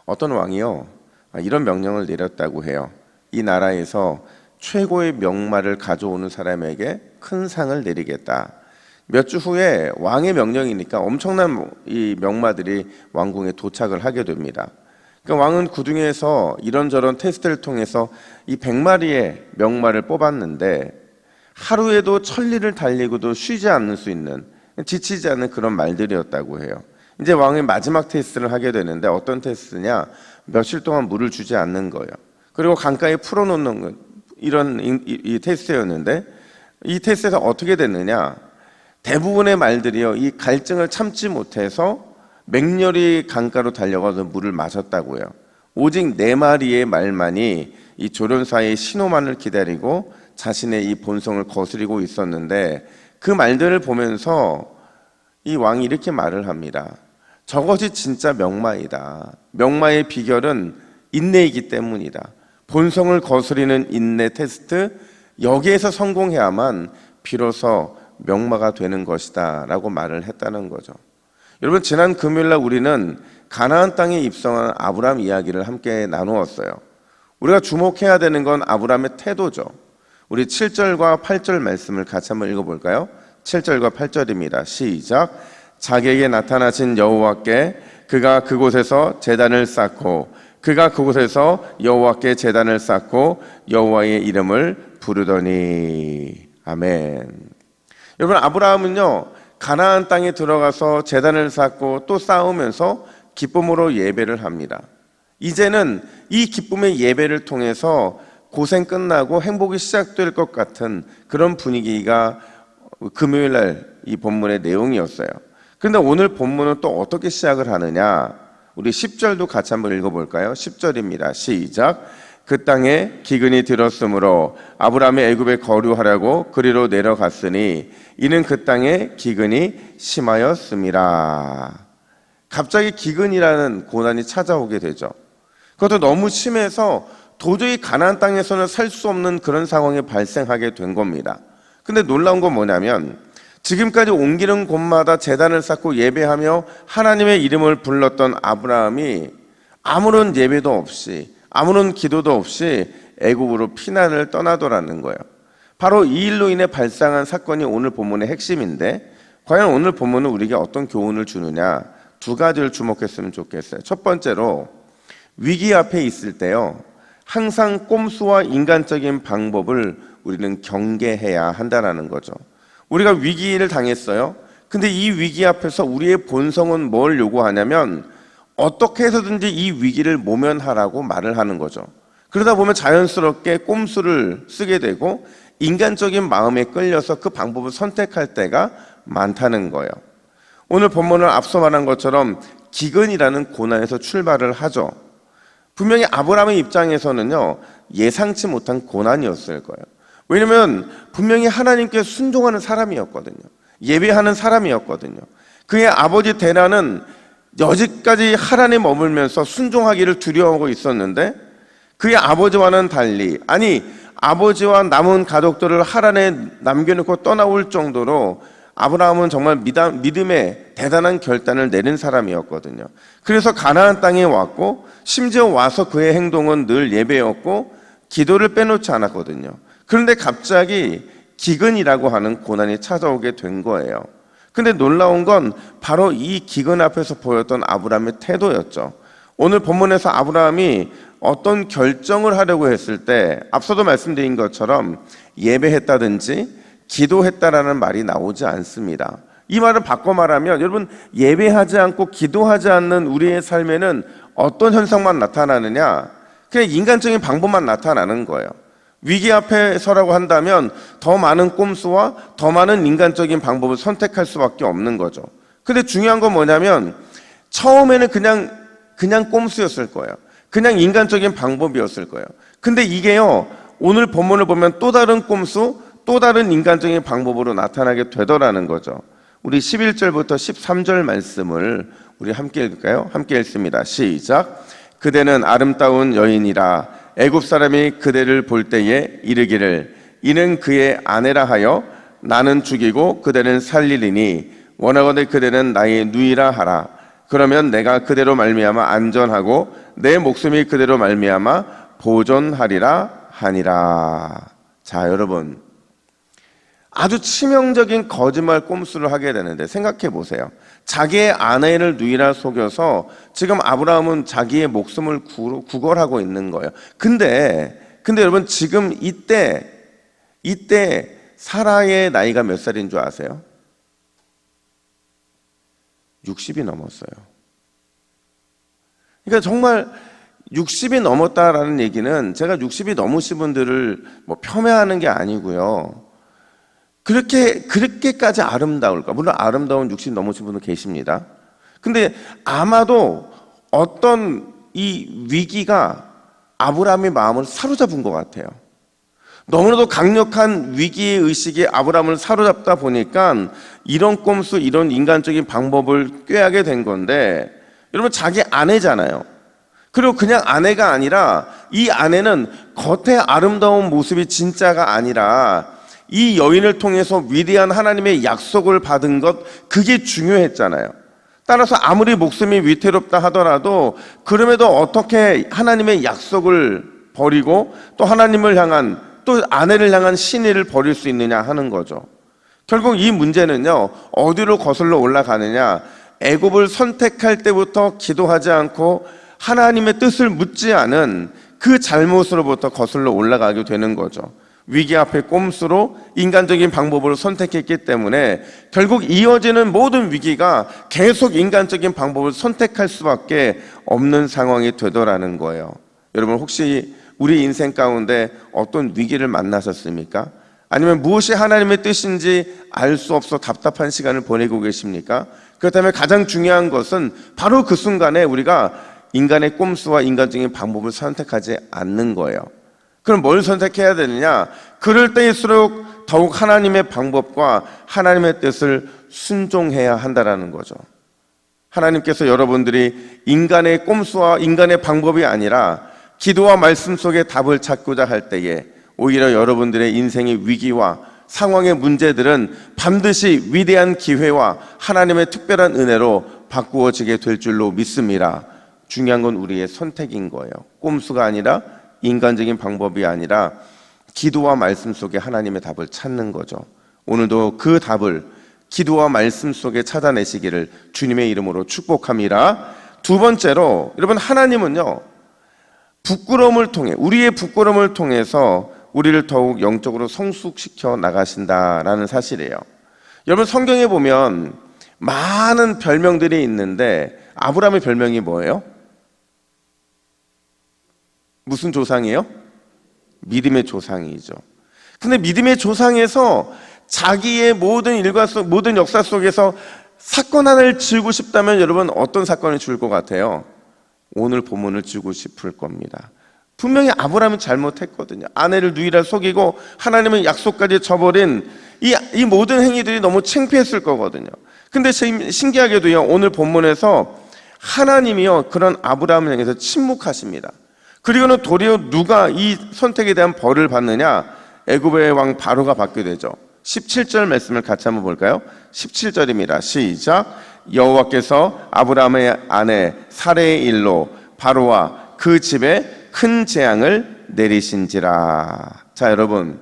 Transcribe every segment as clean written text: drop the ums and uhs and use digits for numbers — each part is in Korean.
어떤 왕이요, 이런 명령을 내렸다고 해요. 이 나라에서 최고의 명마를 가져오는 사람에게 큰 상을 내리겠다. 몇 주 후에 왕의 명령이니까 엄청난 이 명마들이 왕궁에 도착을 하게 됩니다. 그러니까 왕은 그중에서 이런저런 테스트를 통해서 이 100마리의 명마를 뽑았는데 하루에도 천리를 달리고도 쉬지 않을 수 있는, 지치지 않는 그런 말들이었다고 해요. 이제 왕의 마지막 테스트를 하게 되는데 어떤 테스트냐? 며칠 동안 물을 주지 않는 거예요. 그리고 강가에 풀어놓는 것, 이런 이 테스트였는데 이 테스트에서 어떻게 됐느냐? 대부분의 말들이요, 이 갈증을 참지 못해서 맹렬히 강가로 달려가서 물을 마셨다고요. 오직 4마리의 말만이 이 조련사의 신호만을 기다리고 자신의 이 본성을 거스리고 있었는데 그 말들을 보면서 이 왕이 이렇게 말을 합니다. 저것이 진짜 명마이다. 명마의 비결은 인내이기 때문이다. 본성을 거스리는 인내 테스트, 여기에서 성공해야만 비로소 명마가 되는 것이다 라고 말을 했다는 거죠. 여러분, 지난 금요일날 우리는 가나안 땅에 입성한 아브라함 이야기를 함께 나누었어요. 우리가 주목해야 되는 건 아브라함의 태도죠. 우리 7절과 8절 말씀을 같이 한번 읽어볼까요? 7절과 8절입니다. 시작. 자기에게 나타나신 여호와께 그가 그곳에서 제단을 쌓고 그가 그곳에서 여호와께 제단을 쌓고 여호와의 이름을 부르더니. 아멘. 여러분, 아브라함은요, 가나안 땅에 들어가서 제단을 쌓고 또 쌓으면서 기쁨으로 예배를 합니다. 이제는 이 기쁨의 예배를 통해서 고생 끝나고 행복이 시작될 것 같은 그런 분위기가 금요일날 이 본문의 내용이었어요. 그런데 오늘 본문은 또 어떻게 시작을 하느냐? 우리 10절도 같이 한번 읽어볼까요? 10절입니다. 시작. 그 땅에 기근이 들었으므로 아브라함이 애굽에 거류하려고 그리로 내려갔으니 이는 그 땅에 기근이 심하였음이라. 갑자기 기근이라는 고난이 찾아오게 되죠. 그것도 너무 심해서 도저히 가나안 땅에서는 살 수 없는 그런 상황이 발생하게 된 겁니다. 근데 놀라운 건 뭐냐면 지금까지 옮기는 곳마다 제단을 쌓고 예배하며 하나님의 이름을 불렀던 아브라함이 아무런 예배도 없이 아무런 기도도 없이 애굽으로 피난을 떠나더라는 거예요. 바로 이 일로 인해 발생한 사건이 오늘 본문의 핵심인데, 과연 오늘 본문은 우리에게 어떤 교훈을 주느냐? 2가지를 주목했으면 좋겠어요. 첫 번째로, 위기 앞에 있을 때요, 항상 꼼수와 인간적인 방법을 우리는 경계해야 한다는 거죠. 우리가 위기를 당했어요. 근데 이 위기 앞에서 우리의 본성은 뭘 요구하냐면 어떻게 해서든지 이 위기를 모면하라고 말을 하는 거죠. 그러다 보면 자연스럽게 꼼수를 쓰게 되고 인간적인 마음에 끌려서 그 방법을 선택할 때가 많다는 거예요. 오늘 본문을 앞서 말한 것처럼 기근이라는 고난에서 출발을 하죠. 분명히 아브라함의 입장에서는요, 예상치 못한 고난이었을 거예요. 왜냐하면 분명히 하나님께 순종하는 사람이었거든요. 예배하는 사람이었거든요. 그의 아버지 데라는 여지까지 하란에 머물면서 순종하기를 두려워하고 있었는데 그의 아버지와는 달리, 아니 아버지와 남은 가족들을 하란에 남겨놓고 떠나올 정도로 아브라함은 정말 믿음의 대단한 결단을 내린 사람이었거든요. 그래서 가나안 땅에 왔고 심지어 와서 그의 행동은 늘 예배였고 기도를 빼놓지 않았거든요. 그런데 갑자기 기근이라고 하는 고난이 찾아오게 된 거예요. 근데 놀라운 건 바로 이 기근 앞에서 보였던 아브라함의 태도였죠. 오늘 본문에서 아브라함이 어떤 결정을 하려고 했을 때 앞서도 말씀드린 것처럼 예배했다든지 기도했다라는 말이 나오지 않습니다. 이 말을 바꿔 말하면 여러분, 예배하지 않고 기도하지 않는 우리의 삶에는 어떤 현상만 나타나느냐? 그냥 인간적인 방법만 나타나는 거예요. 위기 앞에 서라고 한다면 더 많은 꼼수와 더 많은 인간적인 방법을 선택할 수밖에 없는 거죠. 근데 중요한 건 뭐냐면 처음에는 그냥 꼼수였을 거예요. 그냥 인간적인 방법이었을 거예요. 근데 이게요, 오늘 본문을 보면 또 다른 꼼수, 또 다른 인간적인 방법으로 나타나게 되더라는 거죠. 우리 11절부터 13절 말씀을 우리 함께 읽을까요? 함께 읽습니다. 시작. 그대는 아름다운 여인이라 애굽 사람이 그대를 볼 때에 이르기를 이는 그의 아내라 하여 나는 죽이고 그대는 살리리니 원하건대 그대는 나의 누이라 하라. 그러면 내가 그대로 말미암아 안전하고 내 목숨이 그대로 말미암아 보존하리라 하니라. 자, 여러분, 아주 치명적인 거짓말 꼼수를 하게 되는데 생각해 보세요. 자기의 아내를 누이라 속여서 지금 아브라함은 자기의 목숨을 구걸하고 있는 거예요. 근데 여러분, 지금 이때 사라의 나이가 몇 살인 줄 아세요? 60이 넘었어요. 그러니까 정말 60이 넘었다라는 얘기는, 제가 60이 넘으신 분들을 뭐 폄훼하는 게 아니고요. 그렇게까지 아름다울까? 물론 아름다운 60 넘으신 분은 계십니다. 근데 아마도 어떤 이 위기가 아브라함의 마음을 사로잡은 것 같아요. 너무나도 강력한 위기의 의식이 아브라함을 사로잡다 보니까 이런 꼼수, 이런 인간적인 방법을 꾀하게 된 건데, 여러분, 자기 아내잖아요. 그리고 그냥 아내가 아니라 이 아내는 겉의 아름다운 모습이 진짜가 아니라 이 여인을 통해서 위대한 하나님의 약속을 받은 것, 그게 중요했잖아요. 따라서 아무리 목숨이 위태롭다 하더라도 그럼에도 어떻게 하나님의 약속을 버리고 또 하나님을 향한, 또 아내를 향한 신의를 버릴 수 있느냐 하는 거죠. 결국 이 문제는요, 어디로 거슬러 올라가느냐, 애굽을 선택할 때부터 기도하지 않고 하나님의 뜻을 묻지 않은 그 잘못으로부터 거슬러 올라가게 되는 거죠. 위기 앞에 꼼수로 인간적인 방법을 선택했기 때문에 결국 이어지는 모든 위기가 계속 인간적인 방법을 선택할 수밖에 없는 상황이 되더라는 거예요. 여러분, 혹시 우리 인생 가운데 어떤 위기를 만나셨습니까? 아니면 무엇이 하나님의 뜻인지 알 수 없어 답답한 시간을 보내고 계십니까? 그렇다면 가장 중요한 것은 바로 그 순간에 우리가 인간의 꼼수와 인간적인 방법을 선택하지 않는 거예요. 그럼 뭘 선택해야 되느냐? 그럴 때일수록 더욱 하나님의 방법과 하나님의 뜻을 순종해야 한다라는 거죠. 하나님께서 여러분들이 인간의 꼼수와 인간의 방법이 아니라 기도와 말씀 속에 답을 찾고자 할 때에 오히려 여러분들의 인생의 위기와 상황의 문제들은 반드시 위대한 기회와 하나님의 특별한 은혜로 바꾸어지게 될 줄로 믿습니다. 중요한 건 우리의 선택인 거예요. 꼼수가 아니라, 인간적인 방법이 아니라 기도와 말씀 속에 하나님의 답을 찾는 거죠. 오늘도 그 답을 기도와 말씀 속에 찾아내시기를 주님의 이름으로 축복합니다. 두 번째로, 여러분, 하나님은요, 부끄러움을 통해, 우리의 부끄러움을 통해서 우리를 더욱 영적으로 성숙시켜 나가신다라는 사실이에요. 여러분, 성경에 보면 많은 별명들이 있는데 아브라함의 별명이 뭐예요? 무슨 조상이에요? 믿음의 조상이죠. 근데 믿음의 조상에서 자기의 모든 일과 모든 역사 속에서 사건 하나를 지우고 싶다면 여러분, 어떤 사건을 지울 것 같아요? 오늘 본문을 지우고 싶을 겁니다. 분명히 아브라함은 잘못했거든요. 아내를 누이라 속이고 하나님의 약속까지 저버린 이 모든 행위들이 너무 창피했을 거거든요. 근데 신기하게도요, 오늘 본문에서 하나님이요, 그런 아브라함을 향해서 침묵하십니다. 그리고는 도리어 누가 이 선택에 대한 벌을 받느냐? 애굽의 왕 바로가 받게 되죠. 17절 말씀을 같이 한번 볼까요? 17절입니다. 시작. 여호와께서 아브라함의 아내 사레의 일로 바로와 그 집에 큰 재앙을 내리신지라. 자, 여러분,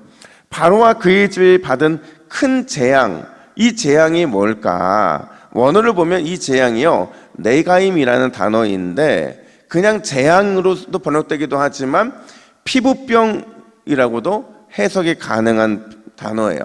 바로와 그의 집에 받은 큰 재앙, 이 재앙이 뭘까? 원어를 보면 이 재앙이요, 네가임이라는 단어인데 그냥 재앙으로도 번역되기도 하지만 피부병이라고도 해석이 가능한 단어예요.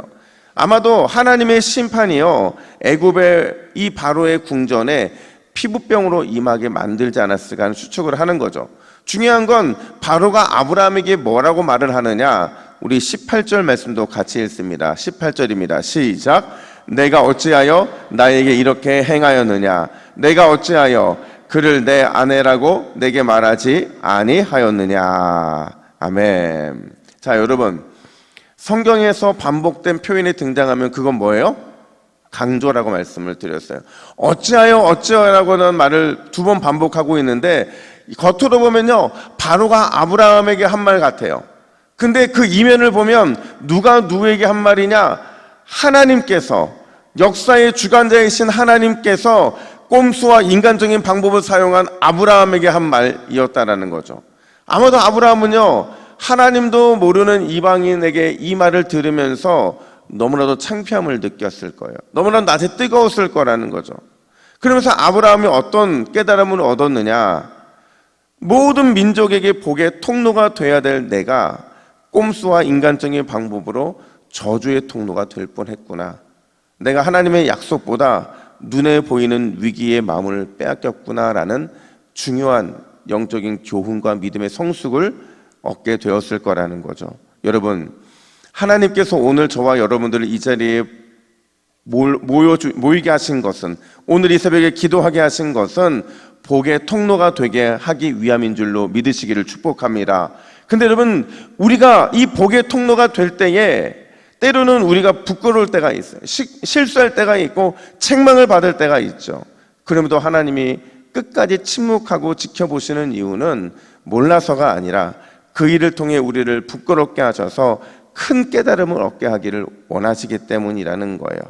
아마도 하나님의 심판이요, 애굽의 이 바로의 궁전에 피부병으로 임하게 만들지 않았을까 하는 추측을 하는 거죠. 중요한 건 바로가 아브라함에게 뭐라고 말을 하느냐? 우리 18절 말씀도 같이 읽습니다. 18절입니다. 시작. 내가 어찌하여 나에게 이렇게 행하였느냐? 내가 어찌하여 그를 내 아내라고 내게 말하지 아니하였느냐? 아멘. 자, 여러분, 성경에서 반복된 표현이 등장하면 그건 뭐예요? 강조라고 말씀을 드렸어요. 어찌하여라고는 말을 두 번 반복하고 있는데 겉으로 보면요, 바로가 아브라함에게 한 말 같아요. 근데 그 이면을 보면 누가 누구에게 한 말이냐? 하나님께서, 역사의 주관자이신 하나님께서 꼼수와 인간적인 방법을 사용한 아브라함에게 한 말이었다라는 거죠. 아마도 아브라함은요, 하나님도 모르는 이방인에게 이 말을 들으면서 너무나도 창피함을 느꼈을 거예요. 너무나 낮에 뜨거웠을 거라는 거죠. 그러면서 아브라함이 어떤 깨달음을 얻었느냐? 모든 민족에게 복의 통로가 돼야 될 내가 꼼수와 인간적인 방법으로 저주의 통로가 될 뻔했구나. 내가 하나님의 약속보다 눈에 보이는 위기의 마음을 빼앗겼구나라는 중요한 영적인 교훈과 믿음의 성숙을 얻게 되었을 거라는 거죠. 여러분, 하나님께서 오늘 저와 여러분들을 이 자리에 모이게 하신 것은, 오늘 이 새벽에 기도하게 하신 것은 복의 통로가 되게 하기 위함인 줄로 믿으시기를 축복합니다. 근데 여러분, 우리가 이 복의 통로가 될 때에 때로는 우리가 부끄러울 때가 있어요. 실수할 때가 있고 책망을 받을 때가 있죠. 그럼에도 하나님이 끝까지 침묵하고 지켜보시는 이유는 몰라서가 아니라 그 일을 통해 우리를 부끄럽게 하셔서 큰 깨달음을 얻게 하기를 원하시기 때문이라는 거예요.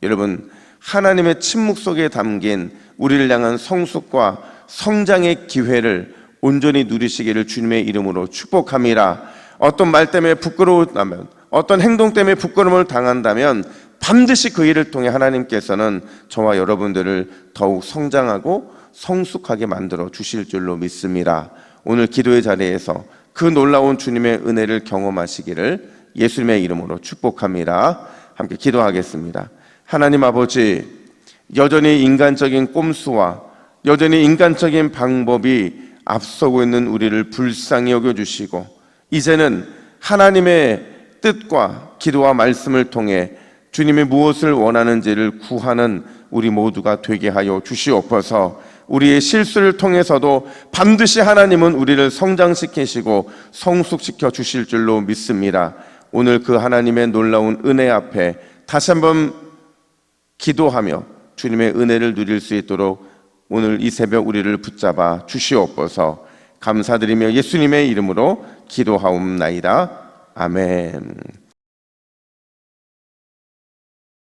여러분, 하나님의 침묵 속에 담긴 우리를 향한 성숙과 성장의 기회를 온전히 누리시기를 주님의 이름으로 축복합니다. 어떤 말 때문에 부끄러운다면, 어떤 행동 때문에 부끄러움을 당한다면 반드시 그 일을 통해 하나님께서는 저와 여러분들을 더욱 성장하고 성숙하게 만들어 주실 줄로 믿습니다. 오늘 기도의 자리에서 그 놀라운 주님의 은혜를 경험하시기를 예수님의 이름으로 축복합니다. 함께 기도하겠습니다. 하나님 아버지, 여전히 인간적인 꼼수와 여전히 인간적인 방법이 앞서고 있는 우리를 불쌍히 여겨주시고, 이제는 하나님의 뜻과 기도와 말씀을 통해 주님이 무엇을 원하는지를 구하는 우리 모두가 되게 하여 주시옵소서. 우리의 실수를 통해서도 반드시 하나님은 우리를 성장시키시고 성숙시켜 주실 줄로 믿습니다. 오늘 그 하나님의 놀라운 은혜 앞에 다시 한번 기도하며 주님의 은혜를 누릴 수 있도록 오늘 이 새벽 우리를 붙잡아 주시옵소서. 감사드리며 예수님의 이름으로 기도하옵나이다. 아멘.